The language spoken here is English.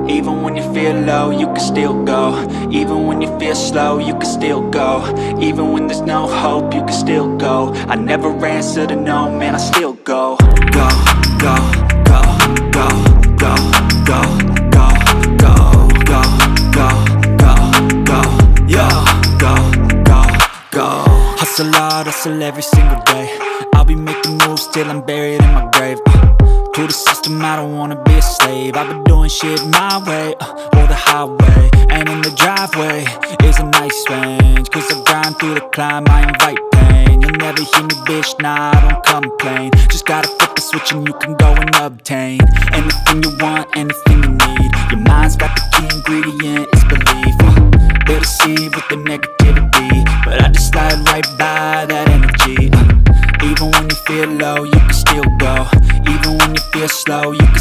Even when you feel low, you can still go. Even when you feel slow, you can still go. Even when there's no hope, you can still go. I never answer to no, man, I still go. Go, go, go, go, go, go, go, go, go, go, go, go, yo, go, go, go. Hustle hard, hustle every single day. I'll be making moves till I'm buried in my grave. To the system, I don't wanna be a slave. I've been doing shit my way, or the highway. And in the driveway is a nice range, cause I grind through the climb, I invite pain. You'll never hear me, bitch, nah, I don't complain. Just gotta flip the switch and you can go and obtain anything you want, anything you need. Your mind's got the key ingredient, it's belief. They deceive with the negativity, but I just slide right by that energy. Even when you feel low, you can still go. Even when you feel slow, you can